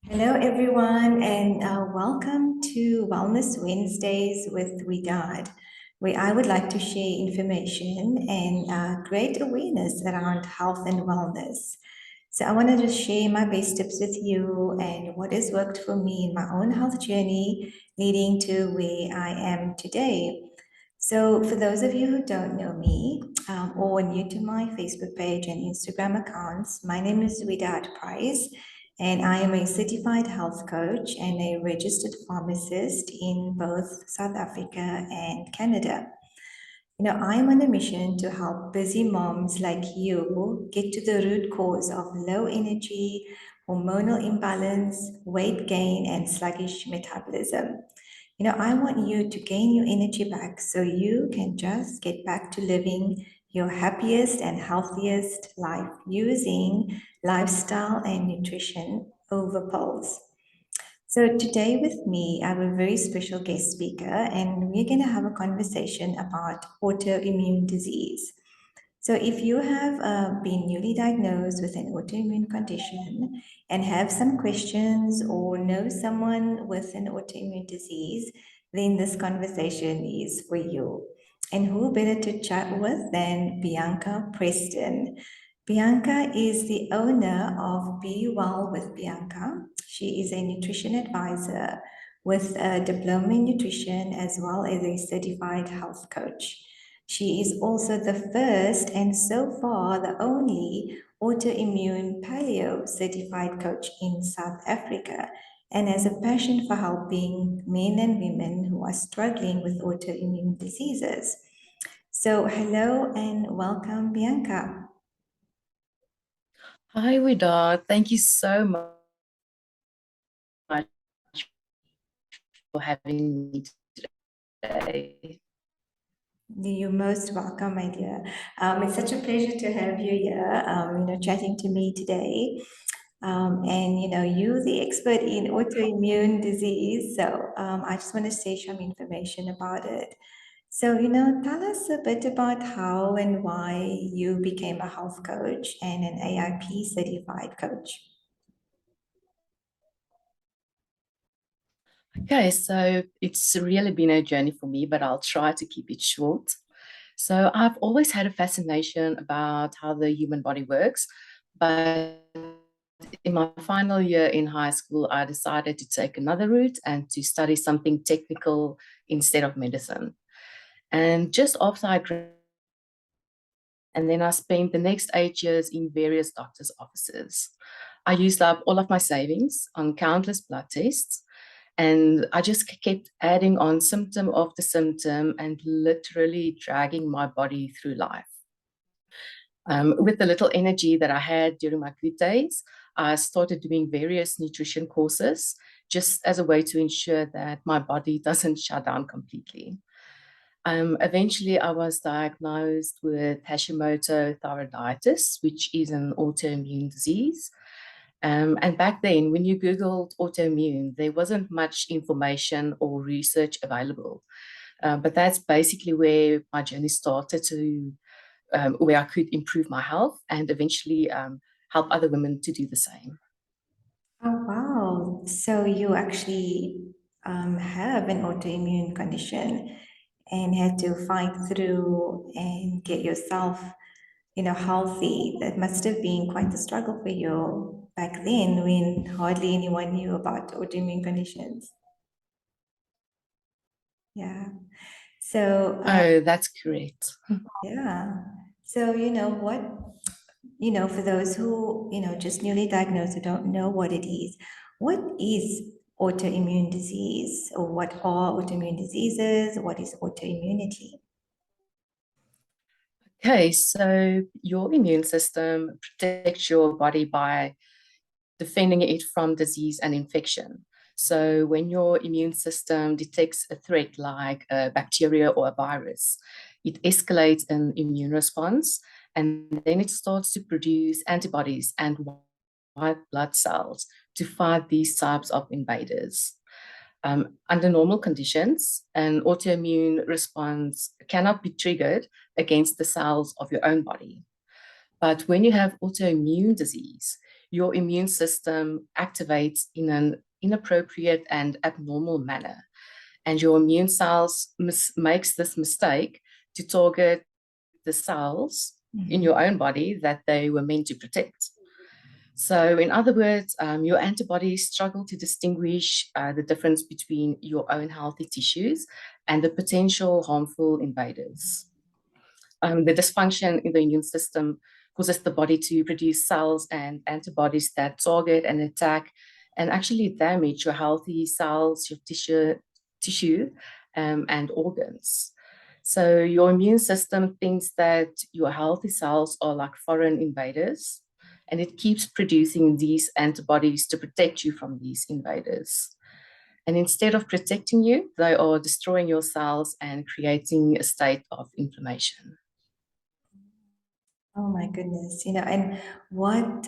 Hello, everyone, and welcome to Wellness Wednesdays with Wedaad, where I would like to share information and create awareness around health and wellness. So, I want to just share my best tips with you and what has worked for me in my own health journey, leading to where I am today. So, for those of you who don't know me or new to my Facebook page and Instagram accounts, my name is Wedaad Price, and I am a certified health coach and a registered pharmacist in both South Africa and Canada. I'm on a mission to help busy moms like you get to the root cause of low energy, hormonal imbalance, weight gain, and sluggish metabolism. I want you to gain your energy back so you can just get back to living your happiest and healthiest life using lifestyle and nutrition over pills. So, today with me, I have a very special guest speaker, and we're going to have a conversation about autoimmune disease. So, if you have been newly diagnosed with an autoimmune condition and have some questions or know someone with an autoimmune disease, then this conversation is for you. And who better to chat with than Bianca Preston? Bianca is the owner of Be Well with Bianca. She is a nutrition advisor with a diploma in nutrition as well as a certified health coach. She is also the first and so far the only autoimmune paleo certified coach in South Africa and has a passion for helping men and women who are struggling with autoimmune diseases. So, hello and welcome, Bianca. Hi, Wedaad. Thank you so much for having me today. You're most welcome, my dear. It's such a pleasure to have you here, chatting to me today. And you're the expert in autoimmune disease, so I just want to say some information about it. So, tell us a bit about how and why you became a health coach and an AIP certified coach. Okay, so it's really been a journey for me, but I'll try to keep it short. So I've always had a fascination about how the human body works, but in my final year in high school, I decided to take another route and to study something technical instead of medicine. And just after I graduated, and then I spent the next 8 years in various doctors' offices. I used up all of my savings on countless blood tests, and I just kept adding on symptom after symptom and literally dragging my body through life. With the little energy that I had during my good days, I started doing various nutrition courses just as a way to ensure that my body doesn't shut down completely. Eventually, I was diagnosed with Hashimoto thyroiditis, which is an autoimmune disease. And back then, when you Googled autoimmune, there wasn't much information or research available. But that's basically where my journey started to where I could improve my health and eventually help other women to do the same. Oh, wow. So you actually have an autoimmune condition and had to fight through and get yourself, healthy. That must have been quite a struggle for you back then when hardly anyone knew about autoimmune conditions. Yeah. So, Oh, that's correct. yeah. So, for those who, just newly diagnosed who don't know what it is, what is autoimmune disease or what are autoimmune diseases? What is autoimmunity? Okay, so your immune system protects your body by defending it from disease and infection. So when your immune system detects a threat like a bacteria or a virus, it escalates an immune response and then it starts to produce antibodies and white blood cells to fight these types of invaders. Under normal conditions, an autoimmune response cannot be triggered against the cells of your own body. But when you have autoimmune disease, your immune system activates in an inappropriate and abnormal manner. And your immune cells makes this mistake to target the cells in your own body that they were meant to protect. So, in other words, your antibodies struggle to distinguish the difference between your own healthy tissues and the potential harmful invaders. The dysfunction in the immune system causes the body to produce cells and antibodies that target and attack and actually damage your healthy cells, your tissue and organs. So your immune system thinks that your healthy cells are like foreign invaders, and it keeps producing these antibodies to protect you from these invaders. And instead of protecting you, they are destroying your cells and creating a state of inflammation. Oh my goodness, and what,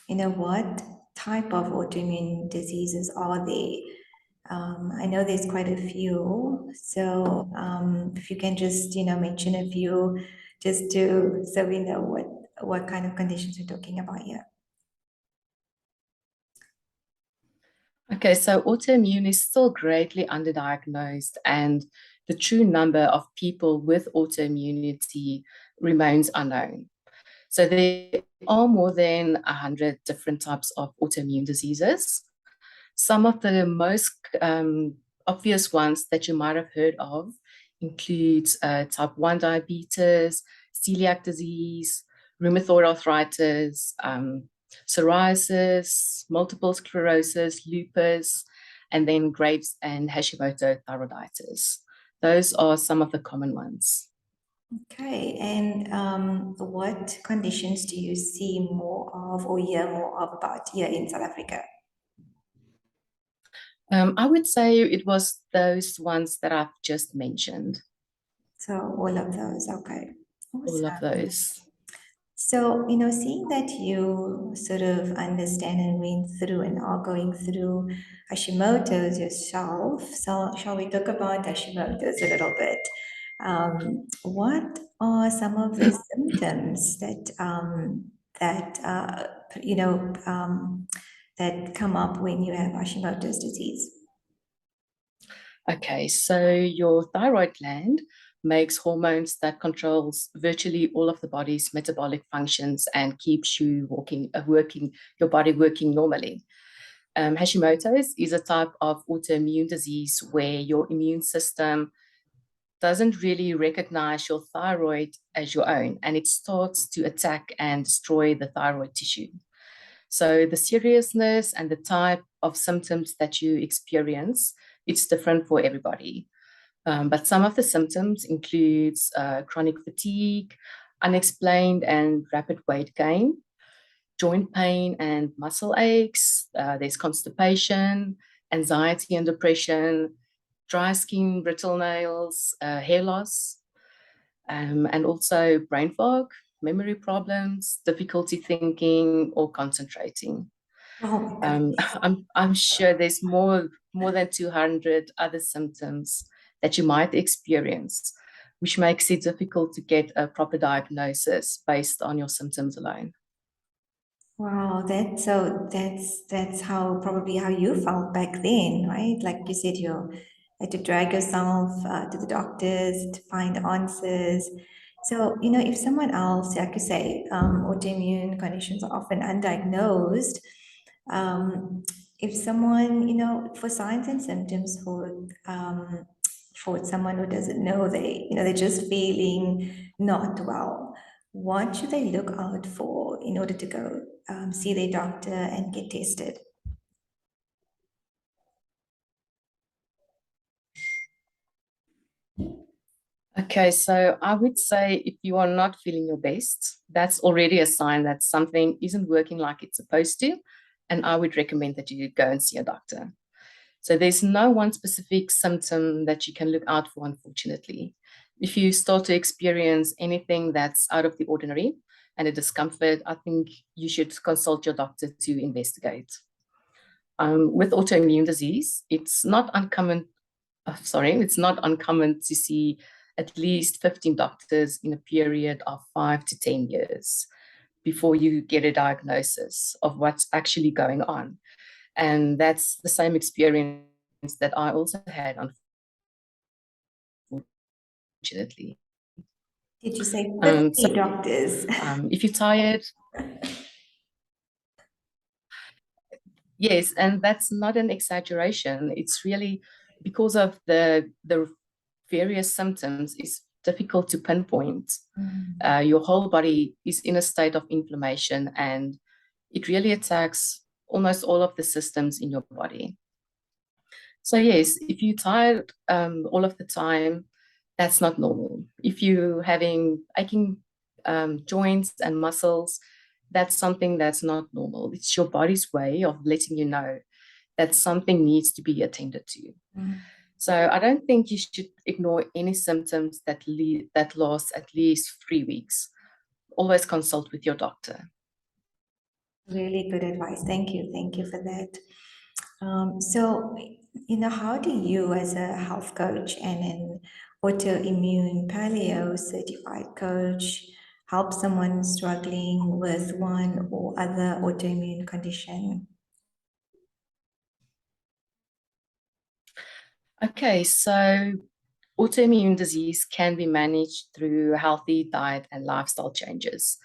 what type of autoimmune diseases are there? I know there's quite a few, so if you can just, mention a few, just so we know what kind of conditions we're talking about here. Okay, so autoimmune is still greatly underdiagnosed, and the true number of people with autoimmunity remains unknown. So there are more than 100 different types of autoimmune diseases. Some of the most obvious ones that you might have heard of include type 1 diabetes, celiac disease, rheumatoid arthritis, psoriasis, multiple sclerosis, lupus, and then Graves' and Hashimoto thyroiditis. Those are some of the common ones. Okay, and what conditions do you see more of or hear more of about here in South Africa? I would say it was those ones that I've just mentioned. So all of those, okay. All of Awesome. those. So, seeing that you sort of understand and went through and are going through Hashimoto's yourself, so shall we talk about Hashimoto's a little bit? What are some of the symptoms that come up when you have Hashimoto's disease? Okay, so your thyroid gland makes hormones that controls virtually all of the body's metabolic functions and keeps you your body working normally. Hashimoto's is a type of autoimmune disease where your immune system doesn't really recognize your thyroid as your own, and it starts to attack and destroy the thyroid tissue. So the seriousness and the type of symptoms that you experience, it's different for everybody. But some of the symptoms includes chronic fatigue, unexplained and rapid weight gain, joint pain and muscle aches. There's constipation, anxiety and depression, dry skin, brittle nails, hair loss, and also brain fog, memory problems, difficulty thinking or concentrating. Oh my goodness. I'm sure there's more than 200 other symptoms that you might experience, which makes it difficult to get a proper diagnosis based on your symptoms alone. Wow, that's how probably how you felt back then, right? Like you said, you had to drag yourself to the doctors to find answers. So, if someone else, like you say, autoimmune conditions are often undiagnosed. Um, if someone, for signs and symptoms for someone who doesn't know, they're just feeling not well. What should they look out for in order to go see their doctor and get tested? Okay, so I would say if you are not feeling your best, that's already a sign that something isn't working like it's supposed to. And I would recommend that you go and see a doctor. So there's no one specific symptom that you can look out for, unfortunately. If you start to experience anything that's out of the ordinary and a discomfort, I think you should consult your doctor to investigate. With autoimmune disease, it's not uncommon to see at least 15 doctors in a period of 5 to 10 years before you get a diagnosis of what's actually going on. And that's the same experience that I also had, unfortunately. Did you say So 50 doctors? if you're tired, yes, and that's not an exaggeration. It's really because of the various symptoms. It's difficult to pinpoint. Your whole body is in a state of inflammation, and it really attacks almost all of the systems in your body. So yes, if you're tired all of the time, that's not normal. If you're having aching joints and muscles, that's something that's not normal. It's your body's way of letting you know that something needs to be attended to. So I don't think you should ignore any symptoms that last at least 3 weeks. Always consult with your doctor. Really good advice. Thank you. Thank you for that. So, how do you, as a health coach and an autoimmune paleo certified coach, help someone struggling with one or other autoimmune condition? Okay, so autoimmune disease can be managed through healthy diet and lifestyle changes.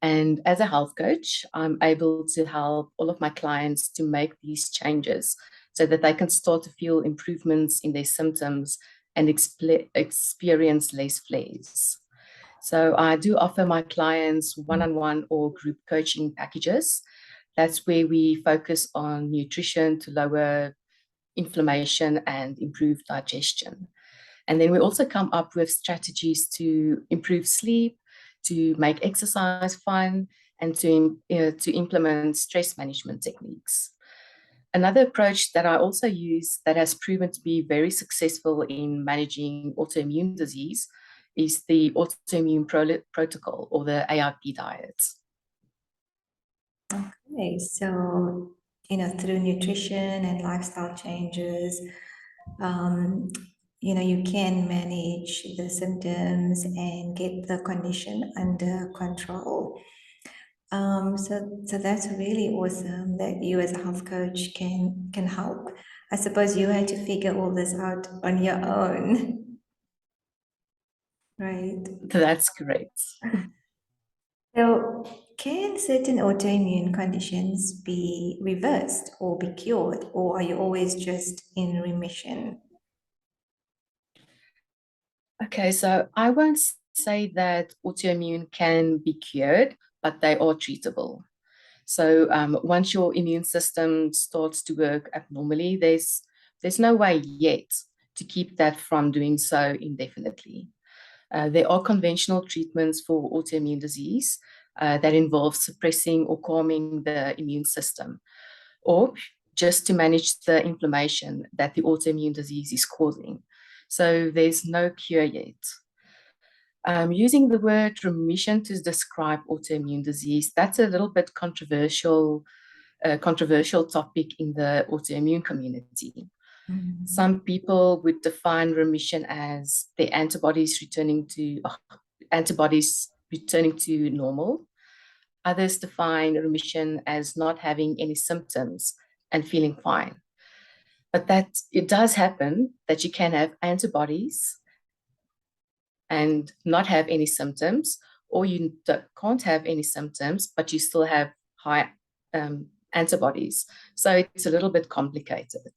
And as a health coach, I'm able to help all of my clients to make these changes so that they can start to feel improvements in their symptoms and experience less flares. So I do offer my clients one-on-one or group coaching packages. That's where we focus on nutrition to lower inflammation and improve digestion. And then we also come up with strategies to improve sleep, to make exercise fun, and to implement stress management techniques. Another approach that I also use that has proven to be very successful in managing autoimmune disease is the autoimmune protocol, or the AIP diets. Okay, so, through nutrition and lifestyle changes, um, you can manage the symptoms and get the condition under control. So that's really awesome that you as a health coach can help. I suppose you had to figure all this out on your own, right? That's correct. So can certain autoimmune conditions be reversed or be cured, or are you always just in remission? Okay, so I won't say that autoimmune can be cured, but they are treatable. So once your immune system starts to work abnormally, there's no way yet to keep that from doing so indefinitely. There are conventional treatments for autoimmune disease that involve suppressing or calming the immune system, or just to manage the inflammation that the autoimmune disease is causing. So there's no cure yet. Using the word remission to describe autoimmune disease, that's a little bit controversial topic in the autoimmune community. Some people would define remission as the antibodies returning to normal. Others define remission as not having any symptoms and feeling fine. But that it does happen that you can have antibodies and not have any symptoms, or you can't have any symptoms, but you still have high antibodies. So it's a little bit complicated.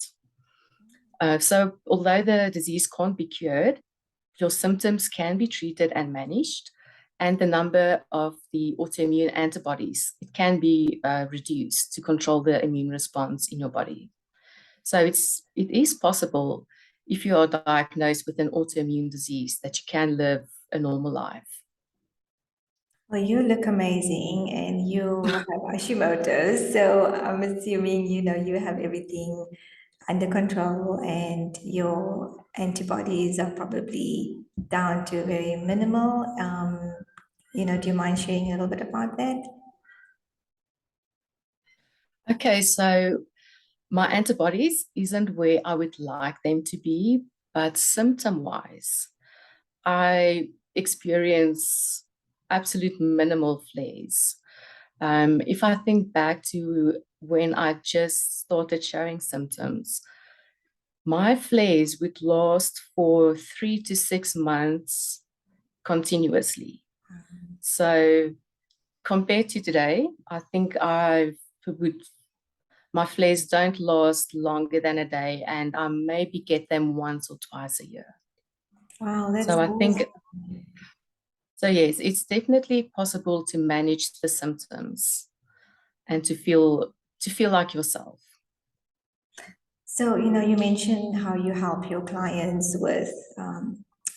So although the disease can't be cured, your symptoms can be treated and managed, and the number of the autoimmune antibodies, it can be reduced to control the immune response in your body. So it is possible, if you are diagnosed with an autoimmune disease, that you can live a normal life. Well, you look amazing and you have Hashimoto's, so I'm assuming, you have everything under control and your antibodies are probably down to very minimal. Do you mind sharing a little bit about that? Okay, so my antibodies isn't where I would like them to be, but symptom-wise, I experience absolute minimal flares. If I think back to when I just started showing symptoms, my flares would last for 3 to 6 months continuously. So compared to today, I think my flares don't last longer than a day, and I maybe get them once or twice a year. Wow, that's So I awesome. think, so yes, it's definitely possible to manage the symptoms and to feel like yourself. So, you mentioned how you help your clients with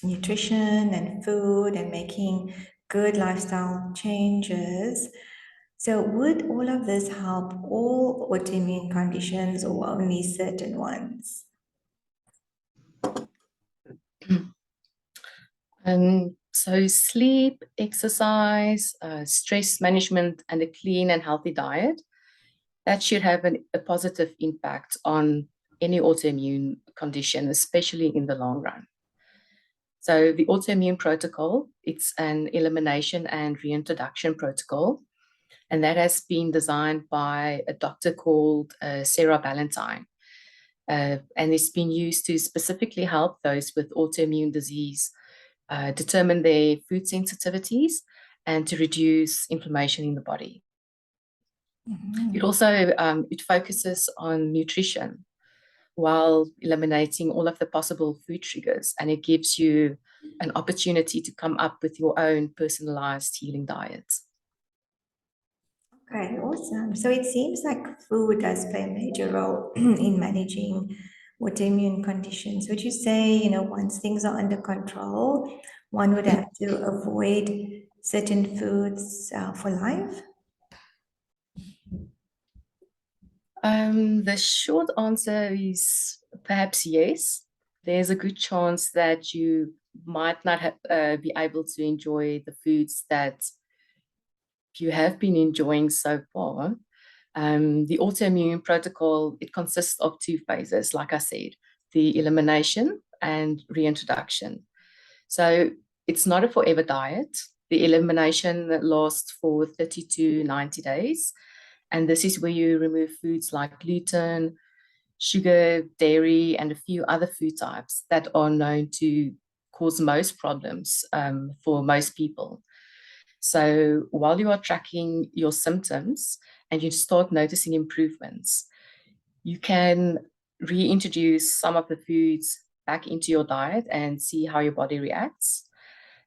nutrition and food and making good lifestyle changes. So, would all of this help all autoimmune conditions or only certain ones? And so sleep, exercise, stress management, and a clean and healthy diet, that should have a positive impact on any autoimmune condition, especially in the long run. So the autoimmune protocol, it's an elimination and reintroduction protocol, and that has been designed by a doctor called Sarah Ballantyne. And it's been used to specifically help those with autoimmune disease determine their food sensitivities and to reduce inflammation in the body. It Mhm. also it focuses on nutrition while eliminating all of the possible food triggers, and it gives you an opportunity to come up with your own personalized healing diet. Okay, awesome. So it seems like food does play a major role in managing autoimmune conditions. Would you say, once things are under control, one would have to avoid certain foods for life? The short answer is perhaps yes. There's a good chance that you might not be able to enjoy the foods that you have been enjoying so far. The autoimmune protocol, it consists of two phases, like I said, the elimination and reintroduction. So it's not a forever diet. The elimination lasts for 30 to 90 days. And this is where you remove foods like gluten, sugar, dairy, and a few other food types that are known to cause most problems for most people. So while you are tracking your symptoms and you start noticing improvements, you can reintroduce some of the foods back into your diet and see how your body reacts.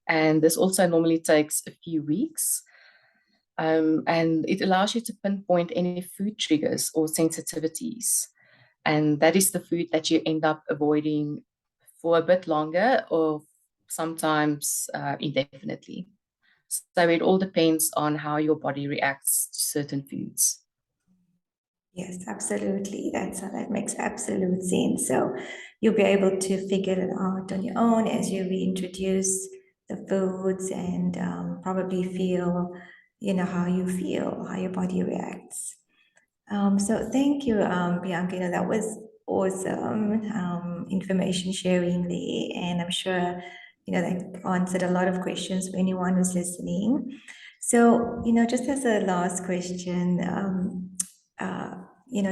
And this also normally takes a few weeks. And it allows you to pinpoint any food triggers or sensitivities. And that is the food that you end up avoiding for a bit longer or sometimes indefinitely. So it all depends on how your body reacts to certain foods. Yes, absolutely. That makes absolute sense. So you'll be able to figure it out on your own as you reintroduce the foods and probably feel, how you feel, how your body reacts. So thank you, Bianca. That was awesome information sharing there, and I'm sure that answered a lot of questions for anyone who's listening. So just as a last question, uh,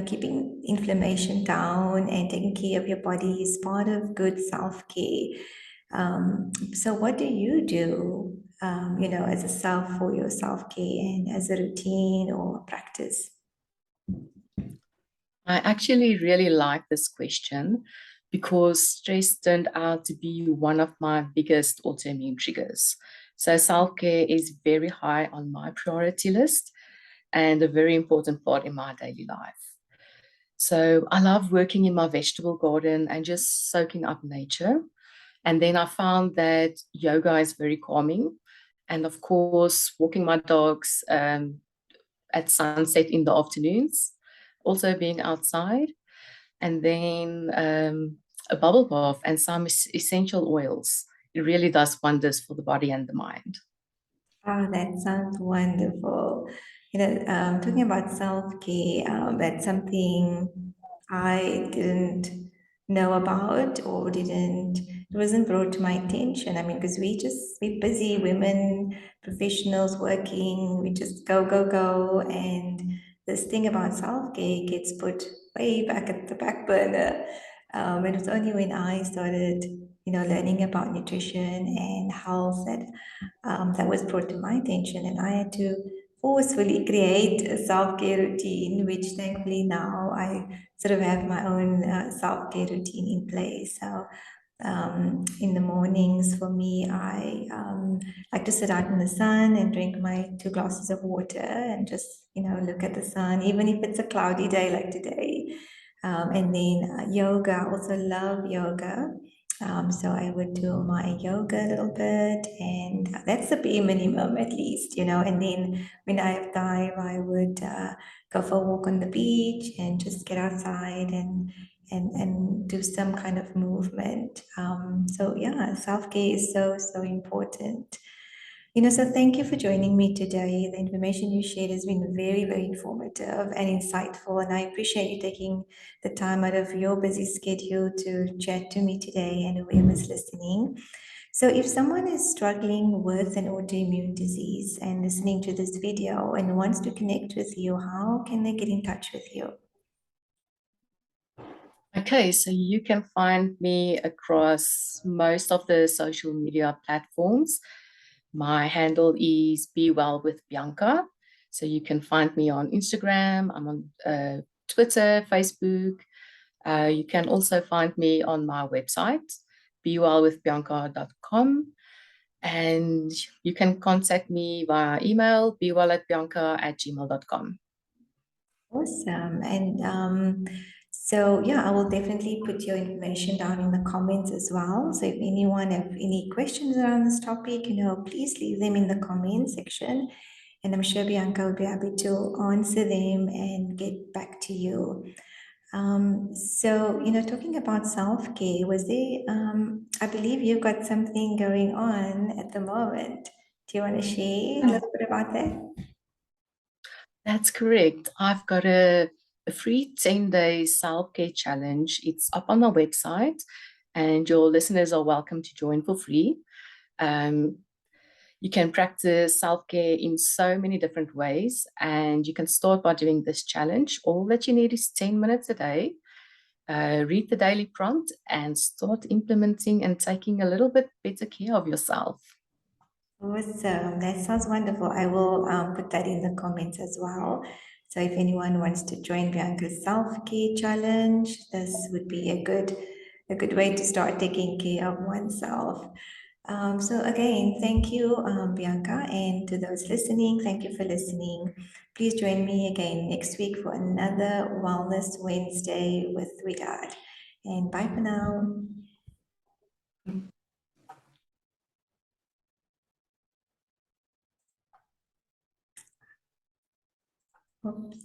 keeping inflammation down and taking care of your body is part of good self-care. So what do you do, as a self for your self-care and as a routine or practice? I actually really like this question because stress turned out to be one of my biggest autoimmune triggers. So self care is very high on my priority list and a very important part in my daily life. So I love working in my vegetable garden and just soaking up nature. And then I found that yoga is very calming. And of course, walking my dogs at sunset in the afternoons, also being outside, and then a bubble bath and some essential oils. It really does wonders for the body and the mind. Oh, that sounds wonderful. Talking about self-care, that's something I didn't know about or didn't it wasn't brought to my attention. I mean, because we're busy women, professionals working, we just go, go, go. And this thing about self-care gets put way back at the back burner. It was only when I started, learning about nutrition and health that was brought to my attention, and I had to forcefully create a self-care routine, which thankfully now I sort of have my own self-care routine in place. So in the mornings for me, I like to sit out in the sun and drink my 2 glasses of water and just, look at the sun, even if it's a cloudy day like today. And then yoga, I also love yoga. So I would do my yoga a little bit, and that's the bare minimum at least, And then when I have time, I would go for a walk on the beach and just get outside and do some kind of movement. So yeah, self-care is so, so important. So thank you for joining me today. The information you shared has been very, very informative and insightful, and I appreciate you taking the time out of your busy schedule to chat to me today and whoever's listening. So if someone is struggling with an autoimmune disease and listening to this video and wants to connect with you, how can they get in touch with you? Okay, so you can find me across most of the social media platforms. My handle is Be Well with Bianca. So you can find me on Instagram, I'm on Twitter, Facebook. You can also find me on my website, bewellwithbianca.com. And you can contact me via email, bewellatbianca@gmail.com. Awesome. And so, yeah, I will definitely put your information down in the comments as well. So if anyone have any questions around this topic, please leave them in the comment section. And I'm sure Bianca will be happy to answer them and get back to you. So, talking about self-care, was there, I believe you've got something going on at the moment. Do you want to share a little bit about that? That's correct. I've got a free 10-day self-care challenge. It's up on my website, and your listeners are welcome to join for free. Um, you can practice self-care in so many different ways, and you can start by doing this challenge. All that you need is 10 minutes a day. Read the daily prompt and start implementing and taking a little bit better care of yourself. Awesome. That sounds wonderful. I will put that in the comments as well. So if anyone wants to join Bianca's self-care challenge, this would be a good way to start taking care of oneself. So again, thank you, Bianca, and to those listening, thank you for listening. Please join me again next week for another Wellness Wednesday with Wedaad. And bye for now. Oops.